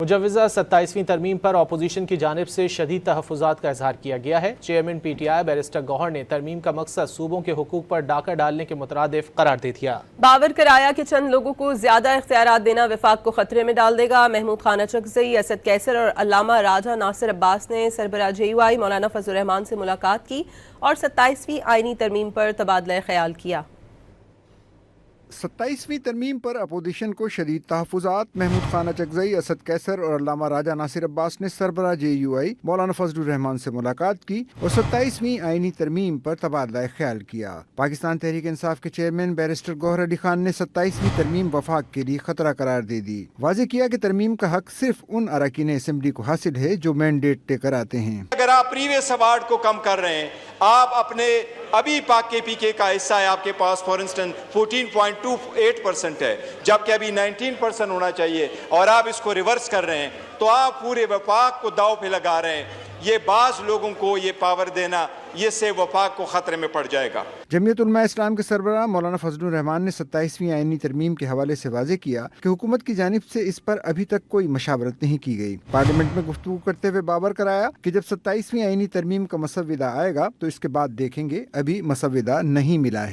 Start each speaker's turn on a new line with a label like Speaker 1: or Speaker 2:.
Speaker 1: مجوزہ 27ویں ترمیم پر اپوزیشن کی جانب سے شدید تحفظات کا اظہار کیا گیا ہے۔ Chairman P T I barrister Gohar نے ترمیم کا مقصد صوبوں کے حقوق پر ڈاکہ ڈالنے کے مترادف قرار دے دیا۔
Speaker 2: باور کرایا کہ چند لوگوں کو زیادہ اختیارات دینا وفاق کو خطرے میں ڈال دے گا۔ محمود خان اچکزئی، اسد کیسر اور علامہ راجہ ناصر عباس نے سربراہ جے یو آئی مولانا فضل الرحمان سے ملاقات کی اور 27ویں آئینی ترمیم پر تبادلہ خیال کیا۔
Speaker 3: 27ویں ترمیم پر اپوزیشن کو شدید تحفظات۔ محمود خان اچکزئی، اسد کیسر اور علامہ راجہ ناصر عباس نے سربراہ جے یو آئی مولانا فضل الرحمان سے ملاقات کی اور 27ویں آئینی ترمیم پر تبادلہ خیال کیا۔ پاکستان تحریک انصاف کے چیئرمین بیرسٹر گوہر علی خان نے 27ویں ترمیم وفاق کے لیے خطرہ قرار دے دی۔ واضح کیا کہ ترمیم کا حق صرف ان اراکین اسمبلی کو حاصل ہے جو مینڈیٹ طے کراتے ہیں۔
Speaker 4: اگر آپ پریویس اوارڈ کو کم کر رہے ہیں، آپ اپنے ابھی پاک کے پی کے کا حصہ ہے آپ کے پاس فار انسٹنس 14.28% ہے، جبکہ ابھی 19% ہونا چاہیے، اور آپ اس کو ریورس کر رہے ہیں تو آپ پورے وفاق کو داؤ پہ لگا رہے ہیں۔ یہ بعض لوگوں کو یہ پاور دینا، یہ سے وفاق کو خطرے میں پڑ جائے گا۔
Speaker 3: جمعیت علماء اسلام کے سربراہ مولانا فضل الرحمان نے 27ویں آئینی ترمیم کے حوالے سے واضح کیا کہ حکومت کی جانب سے اس پر ابھی تک کوئی مشاورت نہیں کی گئی۔ پارلیمنٹ میں گفتگو کرتے ہوئے باور کرایا کہ جب 27ویں آئینی ترمیم کا مسودہ آئے گا تو اس کے بعد دیکھیں گے، ابھی مسودہ نہیں ملا ہے۔